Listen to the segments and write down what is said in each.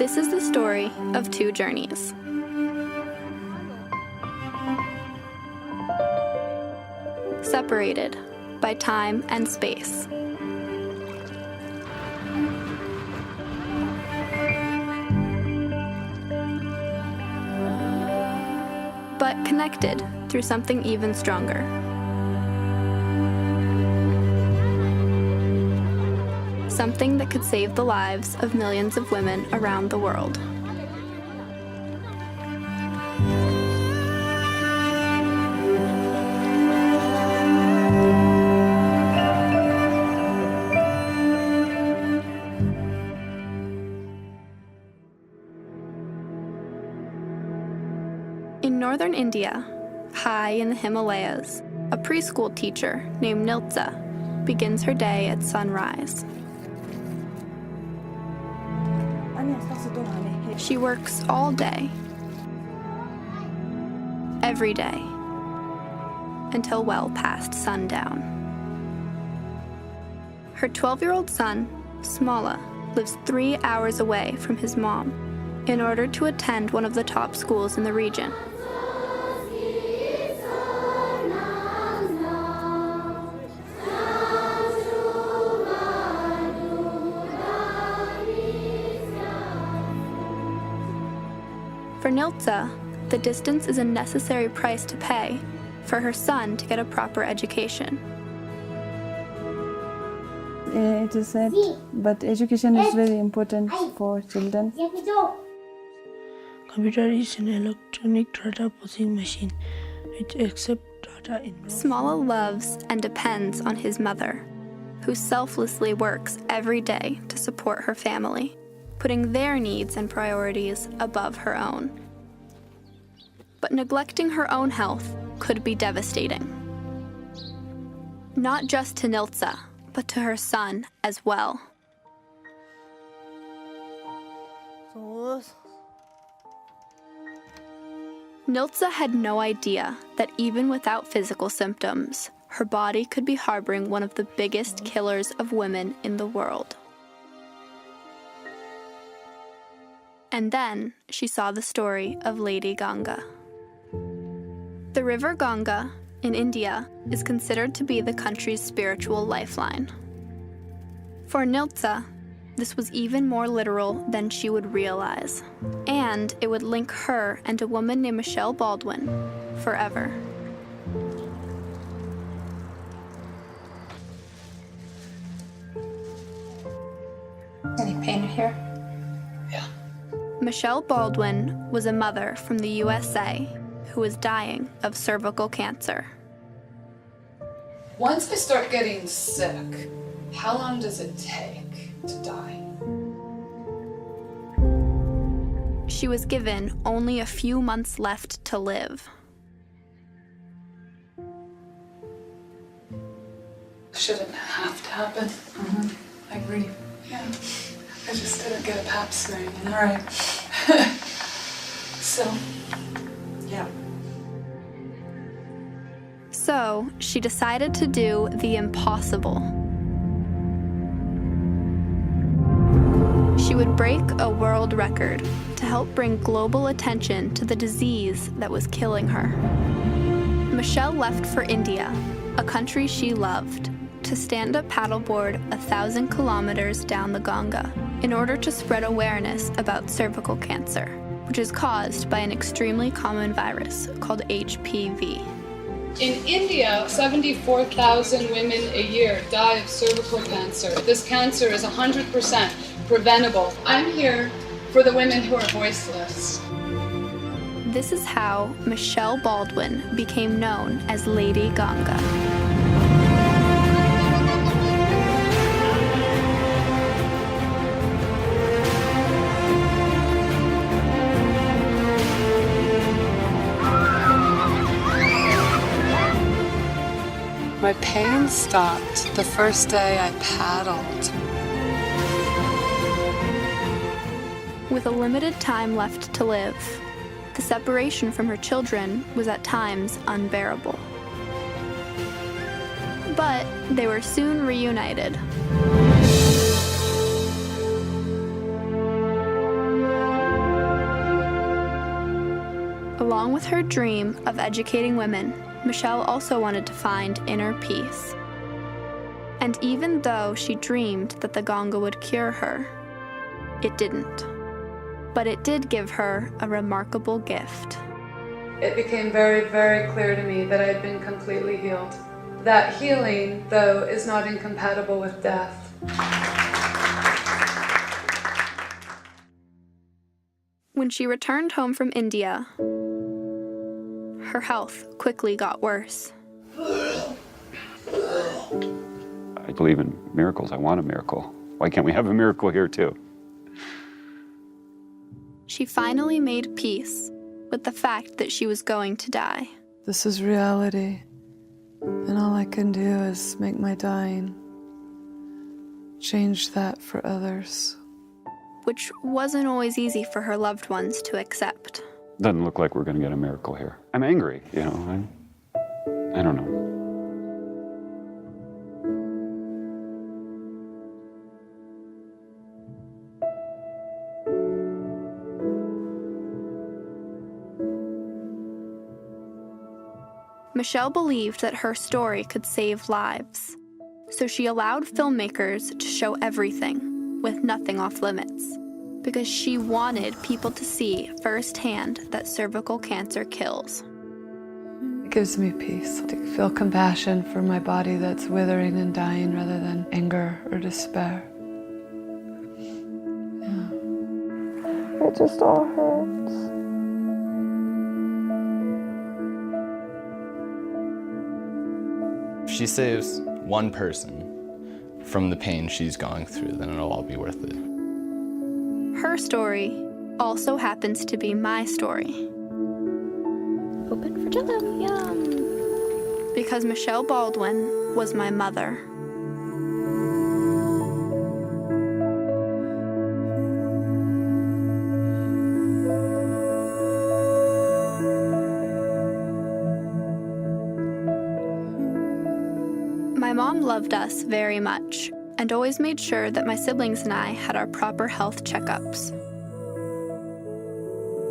This is the story of two journeys. Separated by time and space. But connected through something even stronger. Something that could save the lives of millions of women around the world. In northern India, high in the Himalayas, a preschool teacher named Niltza begins her day at sunrise. She works all day, every day, until well past sundown. Her 12-year-old son, Smala, lives 3 hours away from his mom in order to attend one of the top schools in the region. For Niltza, the distance is a necessary price to pay for her son to get a proper education. It is sad, but education is very important for children. Computer is an electronic data processing machine which accepts data in. Smala loves and depends on his mother, who selflessly works every day to support her family, putting their needs and priorities above her own. But neglecting her own health could be devastating. Not just to Niltza, but to her son as well. Niltza had no idea that even without physical symptoms, her body could be harboring one of the biggest killers of women in the world. And then she saw the story of Lady Ganga. The river Ganga in India is considered to be the country's spiritual lifeline. For Niltza, this was even more literal than she would realize, and it would link her and a woman named Michelle Baldwin forever. Any pain here? Yeah. Michelle Baldwin was a mother from the USA who was dying of cervical cancer. Once I start getting sick, how long does it take to die? She was given only a few months left to live. Shouldn't have to happen. I agree. Yeah. I just didn't get a pap smear, you know? Right. So, yeah. So she decided to do the impossible. She would break a world record to help bring global attention to the disease that was killing her. Michelle left for India, a country she loved, to stand up paddleboard 1,000 kilometers down the Ganga in order to spread awareness about cervical cancer, which is caused by an extremely common virus called HPV. In India, 74,000 women a year die of cervical cancer. This cancer is 100% preventable. I'm here for the women who are voiceless. This is how Michelle Baldwin became known as Lady Ganga. My pain stopped the first day I paddled. With a limited time left to live, the separation from her children was at times unbearable. But they were soon reunited. Along with her dream of educating women, Michelle also wanted to find inner peace. And even though she dreamed that the Ganga would cure her, it didn't. But it did give her a remarkable gift. It became very, very clear to me that I had been completely healed. That healing, though, is not incompatible with death. When she returned home from India, her health quickly got worse. I believe in miracles. I want a miracle. Why can't we have a miracle here too? She finally made peace with the fact that she was going to die. This is reality, and all I can do is make my dying change that for others. Which wasn't always easy for her loved ones to accept. Doesn't look like we're going to get a miracle here. I'm angry, you know. I don't know. Michelle believed that her story could save lives, so she allowed filmmakers to show everything, with nothing off limits, because she wanted people to see firsthand that cervical cancer kills. It gives me peace to feel compassion for my body that's withering and dying rather than anger or despair. Yeah. It just all hurts. If she saves one person from the pain she's going through, then it'll all be worth it. Her story also happens to be my story. Open for Jello, yum! Because Michelle Baldwin was my mother. My mom loved us very much and always made sure that my siblings and I had our proper health checkups.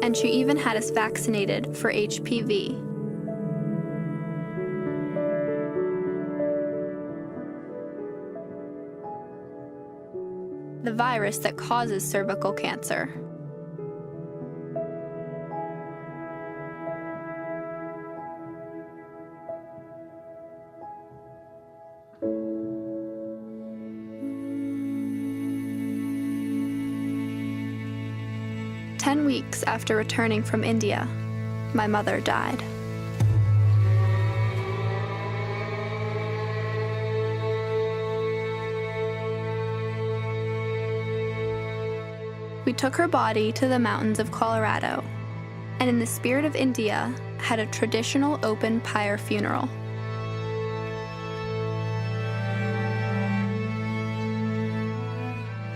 And she even had us vaccinated for HPV. The virus that causes cervical cancer. Ten weeks after returning from India, my mother died. We took her body to the mountains of Colorado, and in the spirit of India, had a traditional open pyre funeral.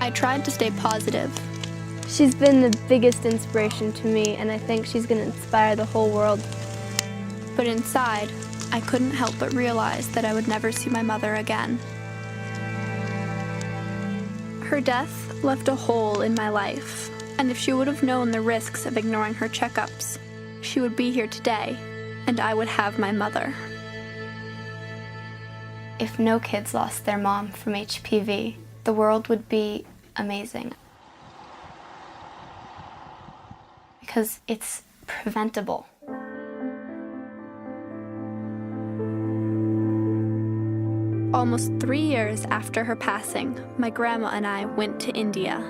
I tried to stay positive. She's been the biggest inspiration to me, and I think she's going to inspire the whole world. But inside, I couldn't help but realize that I would never see my mother again. Her death left a hole in my life, and if she would have known the risks of ignoring her checkups, she would be here today, and I would have my mother. If no kids lost their mom from HPV, the world would be amazing. Because it's preventable. Almost 3 years after her passing, my grandma and I went to India.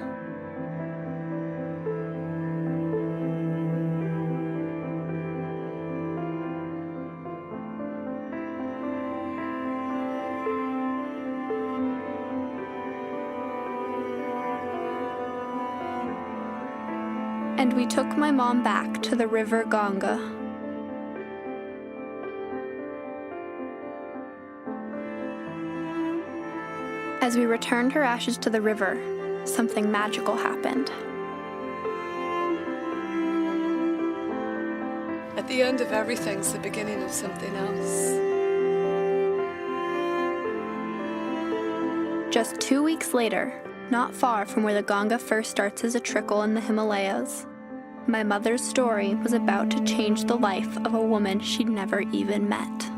And we took my mom back to the river Ganga. As we returned her ashes to the river, something magical happened. At the end of everything's the beginning of something else. Just 2 weeks later, not far from where the Ganga first starts as a trickle in the Himalayas, My mother's story was about to change the life of a woman she'd never even met.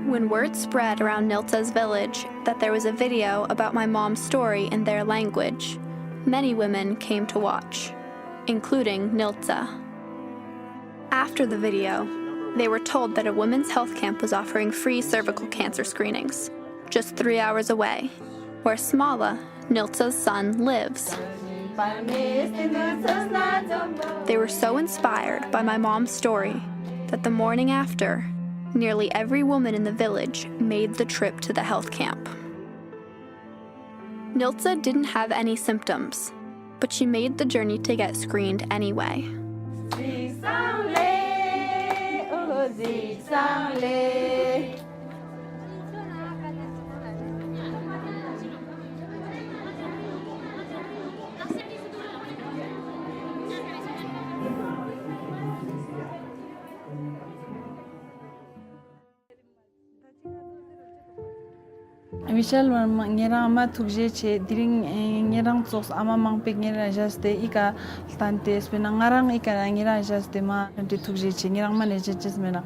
When word spread around Niltsa's village that there was a video about my mom's story in their language, many women came to watch, including Niltsa. After the video, they were told that a women's health camp was offering free cervical cancer screenings, just 3 hours away, where Smala, Niltsa's son, lives. They were so inspired by my mom's story that the morning after, nearly every woman in the village made the trip to the health camp. Niltsa didn't have any symptoms, but she made the journey to get screened anyway. Michelle ngerang ama thukje che diring ngerang tsoks ama mangpek ngerang jaste ika tante spena ngarang ika ngerang jaste ma de thukje che ngerang ma ne ches mena.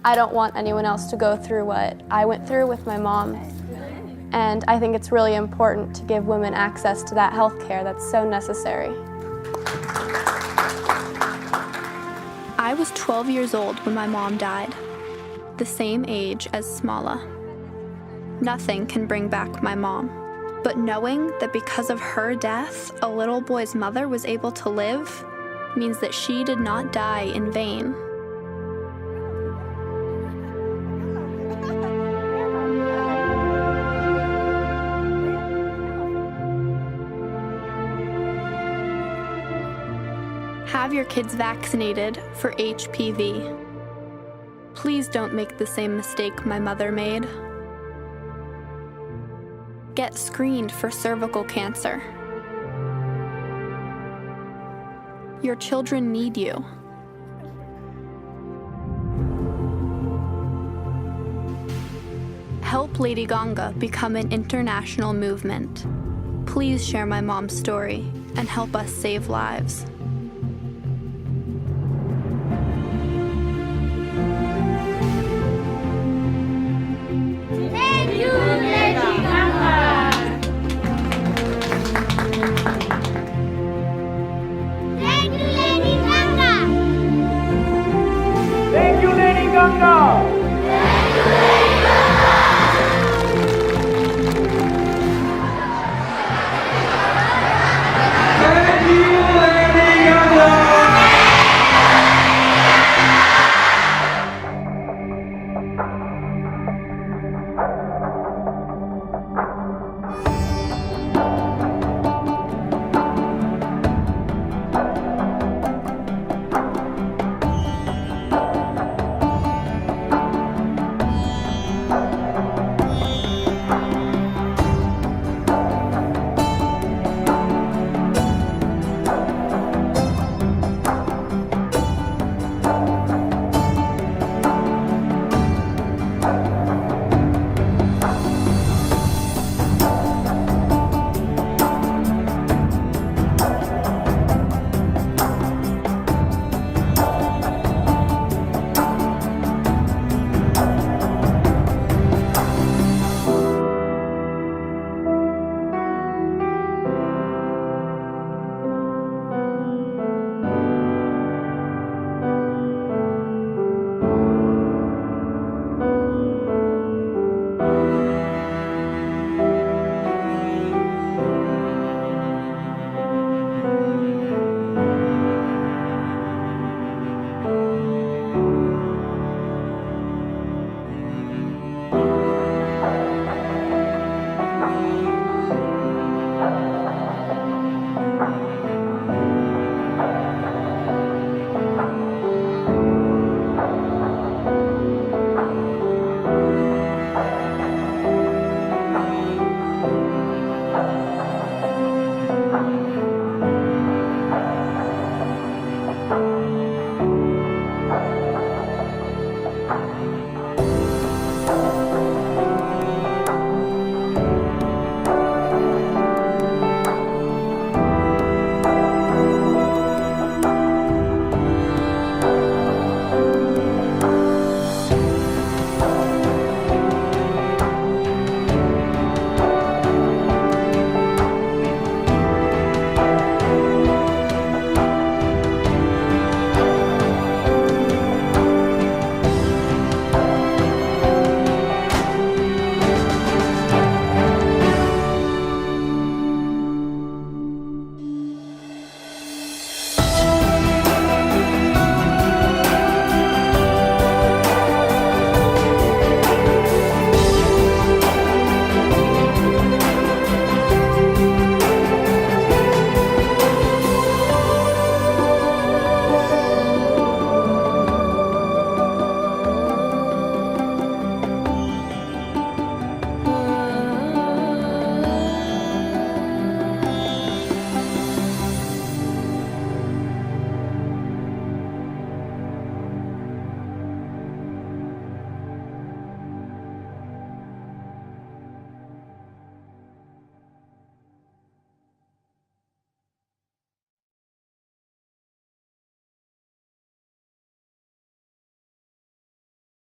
I don't want anyone else to go through what I went through with my mom. And I think it's really important to give women access to that health care that's so necessary. I was 12 years old when my mom died, the same age as Smala. Nothing can bring back my mom, but knowing that because of her death, a little boy's mother was able to live means that she did not die in vain. Have your kids vaccinated for HPV. Please don't make the same mistake my mother made. Get screened for cervical cancer. Your children need you. Help Lady Ganga become an international movement. Please share my mom's story and help us save lives.